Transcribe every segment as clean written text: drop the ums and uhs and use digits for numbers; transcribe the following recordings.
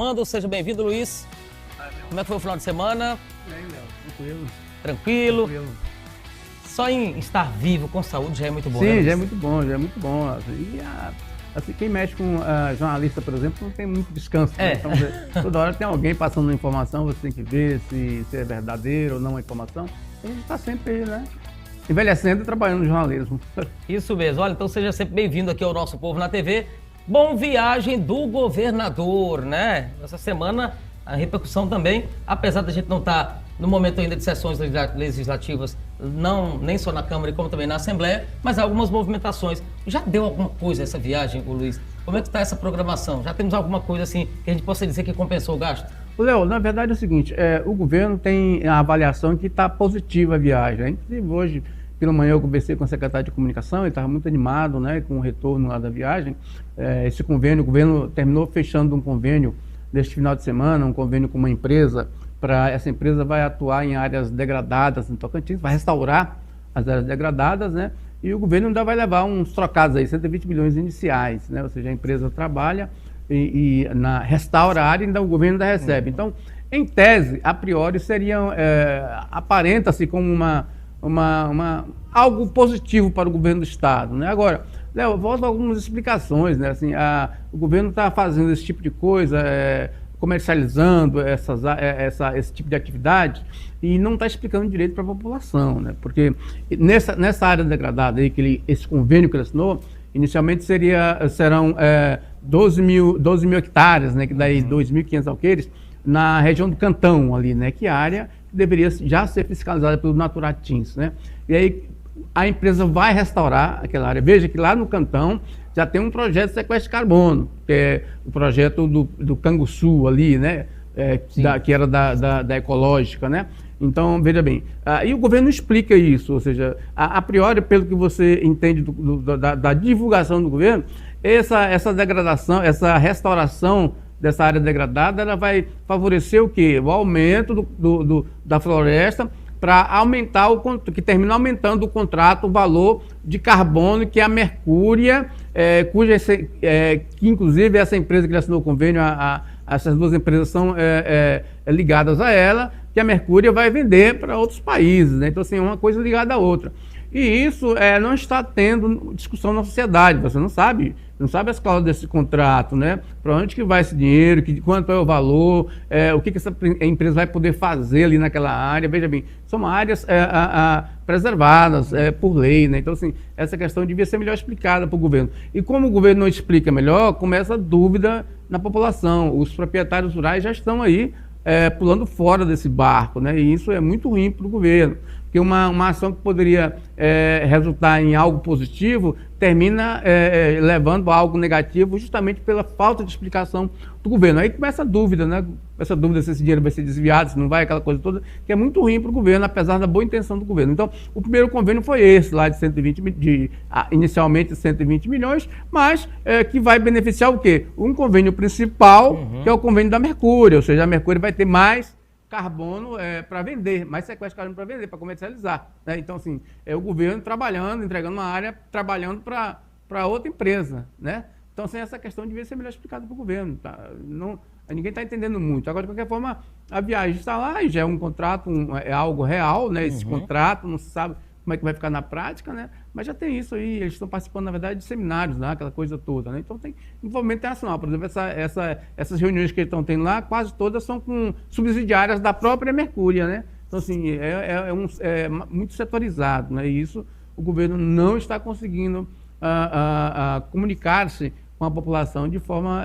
Mando, seja bem-vindo, Luiz. Como é que foi o final de semana? Bem, Léo, tranquilo. Tranquilo? Só em estar vivo, com saúde, já é muito bom, Sim, né, Luiz? já é muito bom, já é muito bom. E assim, quem mexe com jornalista, por exemplo, não tem muito descanso. Né? Então, toda hora tem alguém passando uma informação, você tem que ver se é verdadeiro ou não a informação. A gente está sempre, né, envelhecendo e trabalhando no jornalismo. Isso mesmo. Olha, então seja sempre bem-vindo aqui ao Nosso Povo na TV. Bom viagem do governador, né? Essa semana a repercussão também, apesar da gente não estar no momento ainda de sessões legislativas, nem só na Câmara, como também na Assembleia, mas há algumas movimentações. Já deu alguma coisa essa viagem, Luiz? Como é que está essa programação? Já temos alguma coisa assim que a gente possa dizer que compensou o gasto? Léo, na verdade é o seguinte, o governo tem a avaliação que está positiva a viagem. Inclusive hoje, pela manhã, eu conversei com o secretário de Comunicação, ele estava muito animado, né, com o retorno lá da viagem. Esse convênio, o governo terminou fechando um convênio neste final de semana, um convênio com uma empresa. Essa empresa vai atuar em áreas degradadas no Tocantins, vai restaurar as áreas degradadas, né? E o governo ainda vai levar uns trocados aí, 120 milhões iniciais, né? Ou seja, a empresa trabalha e restaura a área e ainda o governo ainda recebe. Então, em tese, a priori, aparenta-se como algo positivo para o governo do Estado, né? Agora, Léo, volto a algumas explicações, né? Assim, o governo está fazendo esse tipo de coisa, comercializando esse tipo de atividade e não está explicando direito para a população, né? Porque nessa área degradada aí, esse convênio que ele assinou, inicialmente serão 12 mil hectares, né? Que daí 2.500 alqueires, na região do Cantão ali, né? Que é a área que deveria já ser fiscalizada pelo Naturatins, né? E aí a empresa vai restaurar aquela área. Veja que lá no Cantão já tem um projeto de sequestro de carbono, que é o projeto do Canguçu ali, né? Que era da Ecológica, né? Então, veja bem, e o governo explica isso, ou seja, a priori, pelo que você entende da divulgação do governo, essa degradação, essa restauração dessa área degradada, ela vai favorecer o quê? O aumento da floresta, para aumentar que termina aumentando o contrato, o valor de carbono que a Mercúria, que inclusive essa empresa que assinou o convênio, essas duas empresas são ligadas a ela, que a Mercúria vai vender para outros países, né? Então, assim, uma coisa ligada à outra. E isso não está tendo discussão na sociedade, você não sabe as cláusulas desse contrato, né? Para onde que vai esse dinheiro, quanto é o valor, o que essa empresa vai poder fazer ali naquela área. Veja bem, são áreas preservadas por lei, né? Então, assim, essa questão devia ser melhor explicada para o governo. E como o governo não explica melhor, começa a dúvida na população. Os proprietários rurais já estão aí pulando fora desse barco, né? E isso é muito ruim para o governo. Porque uma ação que poderia resultar em algo positivo termina levando a algo negativo justamente pela falta de explicação do governo. Aí começa a dúvida, né? Essa dúvida se esse dinheiro vai ser desviado, se não vai, aquela coisa toda, que é muito ruim para o governo, apesar da boa intenção do governo. Então, o primeiro convênio foi esse, lá de inicialmente 120 milhões, mas que vai beneficiar o quê? Um convênio principal, que é o convênio da Mercúria, ou seja, a Mercúria vai ter mais carbono para vender, mais sequestro de carbono para vender, para comercializar, né? Então, assim, o governo trabalhando, entregando uma área, trabalhando para outra empresa, né? Então, assim, essa questão devia ser melhor explicada para o governo, tá? Ninguém está entendendo muito. Agora, de qualquer forma, a viagem está lá e já é um contrato, é algo real, né? Esse contrato, não se sabe como é que vai ficar na prática, né? Mas já tem isso aí, eles estão participando, na verdade, de seminários, né? Aquela coisa toda, né? Então tem envolvimento internacional. Por exemplo, essas reuniões que eles estão tendo lá, quase todas são com subsidiárias da própria Mercúria, né? Então, assim, é muito setorizado, né? E isso o governo não está conseguindo comunicar-se com a população de forma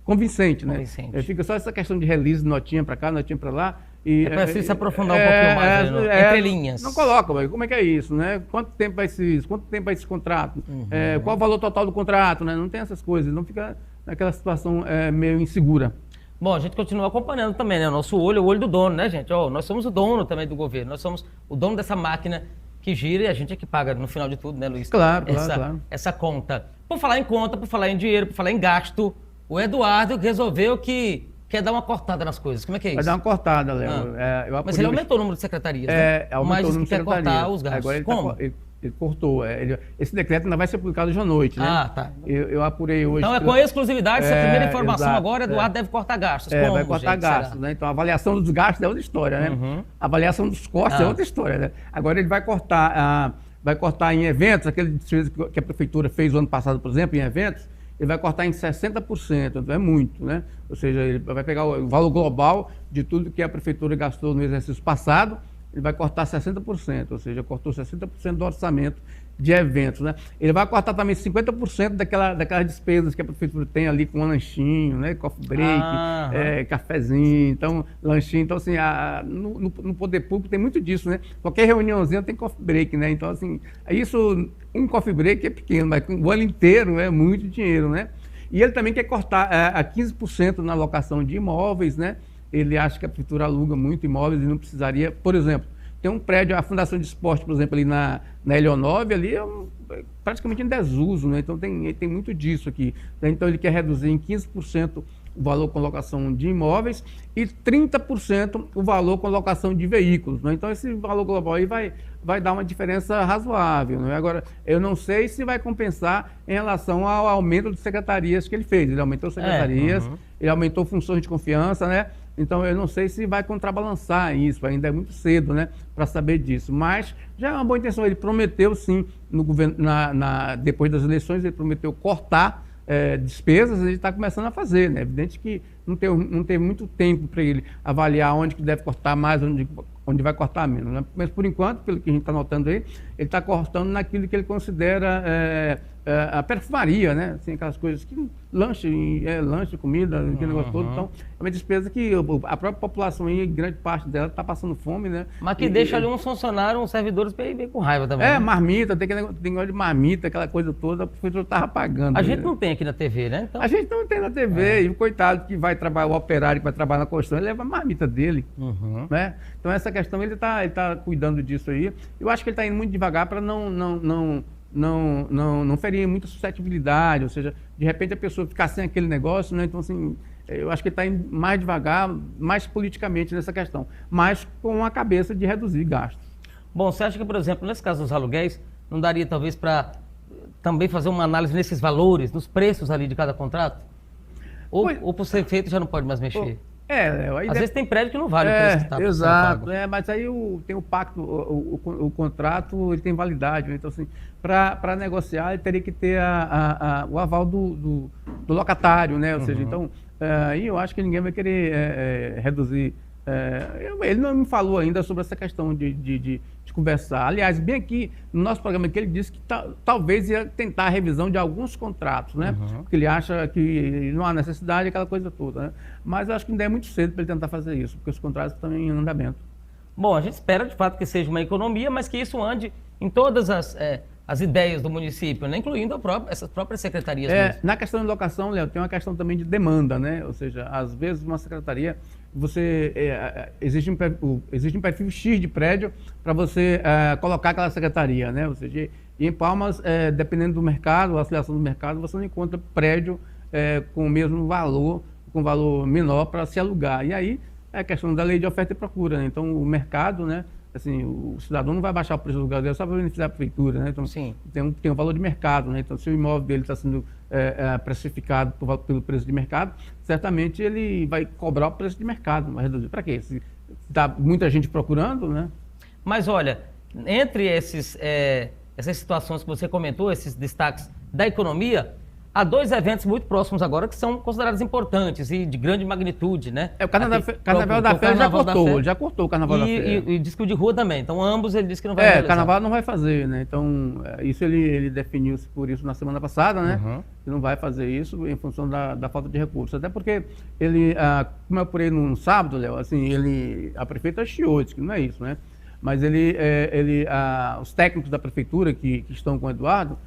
convincente, né? Fica só essa questão de release, notinha para cá, notinha para lá. É preciso se aprofundar um pouquinho mais, né? Entre linhas. Não coloca, mas como é que é isso, né? Quanto tempo vai ser isso? Quanto tempo vai esse contrato? Qual o valor total do contrato, né? Não tem essas coisas, não fica naquela situação meio insegura. Bom, a gente continua acompanhando também, né? O nosso olho é o olho do dono, né, gente? Nós somos o dono também do governo, nós somos o dono dessa máquina que gira e a gente é que paga no final de tudo, né, Luiz? Claro. Essa conta. Por falar em conta, por falar em dinheiro, por falar em gasto, o Eduardo resolveu que quer dar uma cortada nas coisas. Como é que é isso? Vai dar uma cortada, Léo. Mas ele aumentou o número de secretarias, né? Aumentou o número de quer cortar os gastos. Agora ele como? Ele cortou. Esse decreto ainda vai ser publicado hoje à noite, né? Ah, tá. Eu apurei hoje. Então é com exclusividade, essa primeira informação exato, agora, Eduardo deve cortar gastos. Vai Como, cortar gente, gastos, será? né? Então a avaliação dos gastos é outra história, né? A avaliação dos cortes é outra história, né? Agora ele vai cortar em eventos, aquele despesa que a prefeitura fez o ano passado, por exemplo, em eventos, ele vai cortar em 60%, então é muito, né? Ou seja, ele vai pegar o valor global de tudo que a prefeitura gastou no exercício passado, ele vai cortar 60%, ou seja, cortou 60% do orçamento de eventos, né? Ele vai cortar também 50% daquelas despesas que a prefeitura tem ali com lanchinho, né? Coffee break, cafezinho, então, lanchinho. Então, assim, no poder público tem muito disso, né? Qualquer reuniãozinha tem coffee break, né? Então, assim, isso, um coffee break é pequeno, mas o ano inteiro é muito dinheiro, né? E ele também quer cortar a 15% na alocação de imóveis, né? Ele acha que a prefeitura aluga muito imóveis e não precisaria, por exemplo, tem um prédio, a Fundação de Esporte, por exemplo, ali na Helionove, ali é praticamente em desuso, né? Então tem muito disso aqui. Então ele quer reduzir em 15% o valor com locação de imóveis e 30% o valor com locação de veículos, né? Então esse valor global aí vai dar uma diferença razoável, né? Agora, eu não sei se vai compensar em relação ao aumento de secretarias que ele fez. Ele aumentou secretarias, ele aumentou funções de confiança, né? Então, eu não sei se vai contrabalançar isso, ainda é muito cedo, né, para saber disso. Mas já é uma boa intenção. Ele prometeu, sim, no governo, depois das eleições, ele prometeu cortar despesas, ele está começando a fazer, né? É evidente que não teve muito tempo para ele avaliar onde que deve cortar mais, onde vai cortar menos, né? Mas, por enquanto, pelo que a gente está notando aí, ele está cortando naquilo que ele considera a perfumaria, né? Assim, aquelas coisas que lanche, comida, aquele negócio todo. Então, é uma despesa que a própria população aí, grande parte dela, está passando fome, né? Mas que deixa ali uns funcionários, uns servidores bem com raiva também. Né? Marmita, tem negócio de marmita, aquela coisa toda, a prefeitura estava pagando. A gente não tem aqui na TV, né? Então... A gente não tem na TV, e o coitado que vai trabalhar, o operário que vai trabalhar na construção, ele leva a marmita dele, né? Então, essa questão, ele tá cuidando disso aí. Eu acho que ele está indo muito devagar para não ferir muita suscetibilidade, ou seja, de repente a pessoa ficar sem aquele negócio, né? Então, assim, eu acho que ele está indo mais devagar, mais politicamente nessa questão, mas com a cabeça de reduzir gastos. Bom, você acha que, por exemplo, nesse caso dos aluguéis, não daria talvez para também fazer uma análise nesses valores, nos preços ali de cada contrato? Ou por ser feito já não pode mais mexer? Às vezes tem prédio que não vale o preço que está exato, mas aí tem o pacto, o contrato, ele tem validade, né? Então, assim, para negociar, ele teria que ter o aval do locatário, né? Ou seja, então, aí eu acho que ninguém vai querer reduzir. Ele não me falou ainda sobre essa questão de conversar. Aliás, bem aqui no nosso programa aqui, ele disse que talvez ia tentar a revisão de alguns contratos, né? Porque ele acha que não há necessidade, aquela coisa toda, né? Mas eu acho que ainda é muito cedo para ele tentar fazer isso, porque os contratos estão em andamento. Bom, a gente espera de fato que seja uma economia, mas que isso ande em todas as ideias do município, né? Incluindo essas próprias secretarias mesmo. Na questão de locação, Léo, tem uma questão também de demanda, né? Ou seja, às vezes uma secretaria, existe um perfil X de prédio para você colocar aquela secretaria, né? Ou seja, e em Palmas, dependendo do mercado, a oscilação do mercado, você não encontra prédio com o mesmo valor, com valor menor para se alugar. E aí é a questão da lei de oferta e procura, né? Então, o mercado, né? Assim, o cidadão não vai baixar o preço do aluguel dele só para beneficiar a prefeitura, né? Então, sim, tem um valor de mercado, né? Então, se o imóvel dele está sendo precificado pelo preço de mercado, certamente ele vai cobrar o preço de mercado, vai reduzir. Para quê? Se está muita gente procurando, né? Mas olha, entre essas situações que você comentou, esses destaques da economia, há dois eventos muito próximos agora que são considerados importantes e de grande magnitude, né? O Carnaval da Fé já cortou o Carnaval da Fé. E diz que o de rua também. Então, ambos ele disse que não vai realizar. O Carnaval não vai fazer, né? Então, isso ele definiu-se por isso na semana passada, né? Ele não vai fazer isso em função da falta de recursos. Até porque ele, como eu apurei no sábado, Léo, assim, a prefeita chiou, disse que não é isso, né? Mas os técnicos da prefeitura que estão com o Eduardo,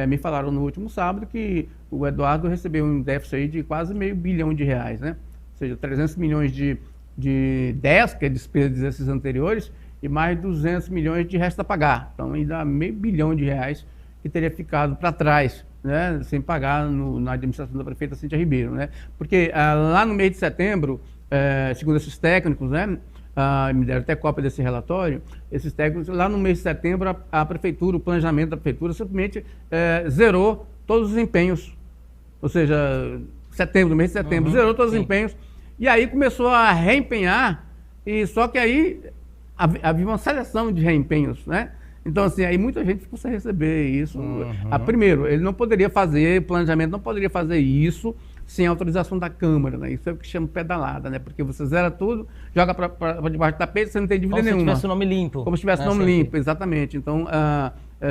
me falaram no último sábado que o Eduardo recebeu um déficit aí de quase R$500 milhão, né? Ou seja, 300 milhões de 10, que é despesa de exercícios anteriores, e mais 200 milhões de resto a pagar. Então, ainda R$500 milhão que teria ficado para trás, né? Sem pagar na administração da prefeita Cíntia Ribeiro, né? Porque lá no mês de setembro, segundo esses técnicos, né? me deram até cópia desse relatório, esses técnicos, lá no mês de setembro, a prefeitura, o planejamento da prefeitura, simplesmente zerou todos os empenhos. Ou seja, no mês de setembro, zerou todos os empenhos. E aí começou a reempenhar, e só que aí havia uma seleção de reempenhos, né? Então, assim, aí muita gente ficou sem receber isso. Primeiro, ele não poderia fazer, planejamento não poderia fazer isso sem autorização da Câmara, né? Isso é o que chama pedalada, né? Porque você zera tudo, joga para debaixo do tapete, você não tem dívida nenhuma. Como se tivesse o nome limpo. Como se tivesse o nome limpo, exatamente. Então,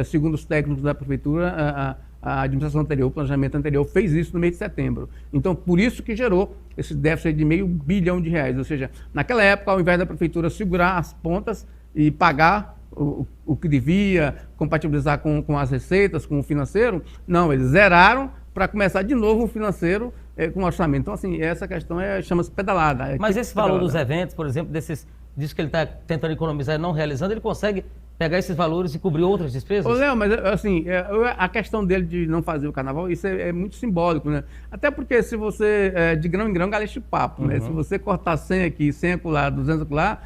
segundo os técnicos da Prefeitura, a administração anterior, o planejamento anterior, fez isso no mês de setembro. Então, por isso que gerou esse déficit de R$500 bilhão. Ou seja, naquela época, ao invés da Prefeitura segurar as pontas e pagar o que devia, compatibilizar com as receitas, com o financeiro, não, eles zeraram para começar de novo o financeiro com o orçamento. Então, assim, essa questão chama-se pedalada. Mas esse valor dos eventos, por exemplo, disso que ele está tentando economizar e não realizando, ele consegue pegar esses valores e cobrir outras despesas? Ô, Léo, mas assim, a questão dele de não fazer o carnaval, isso é muito simbólico, né? Até porque se você, de grão em grão, galecha de papo, né? Se você cortar 100 aqui, 100 acolá, 200 acolá,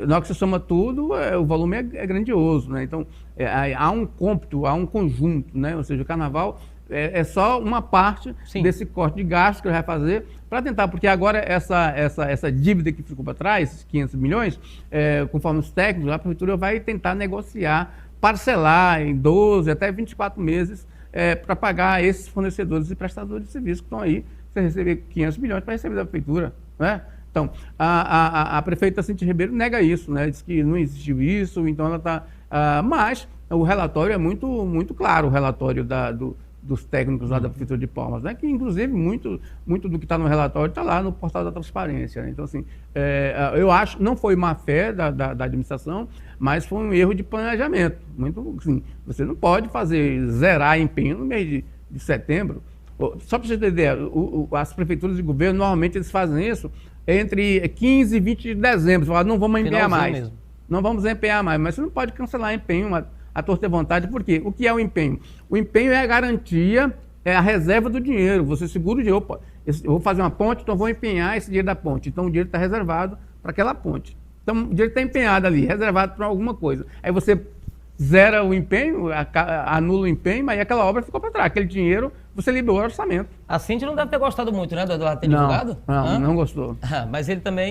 na hora que você soma tudo, o volume é grandioso, né? Então, há um cômputo, há um conjunto, né? Ou seja, o carnaval é só uma parte desse corte de gastos que ele vai fazer para tentar, porque agora essa dívida que ficou para trás, esses 500 milhões, conforme os técnicos, a Prefeitura vai tentar negociar, parcelar em 12 até 24 meses para pagar esses fornecedores e prestadores de serviço que estão aí. Você receber 500 milhões para receber da Prefeitura, né? Então, a prefeita Cintia Ribeiro nega isso, né? Diz que não existiu isso, então ela está... mas o relatório é muito claro, o relatório dos técnicos lá da Prefeitura de Palmas, né? Que, inclusive, muito do que está no relatório está lá no portal da transparência, né? Então, assim, eu acho que não foi má fé da administração, mas foi um erro de planejamento. Muito, assim, você não pode zerar empenho no mês de setembro. Só para você ter ideia, as prefeituras de governo, normalmente, eles fazem isso entre 15 e 20 de dezembro. Você fala, não vamos empenhar mais. Mesmo. Não vamos empenhar mais. Mas você não pode cancelar empenho à torta e vontade. Por quê? O que é o empenho? O empenho é a garantia, é a reserva do dinheiro. Você segura o dinheiro. Eu vou fazer uma ponte, então vou empenhar esse dinheiro da ponte. Então o dinheiro está reservado para aquela ponte. Então o dinheiro está empenhado ali, reservado para alguma coisa. Aí você zera o empenho, anula o empenho, mas aí aquela obra ficou para trás. Aquele dinheiro, você liberou o orçamento. A Cintia não deve ter gostado muito, né, do Eduardo ter divulgado? Não gostou. Mas ele também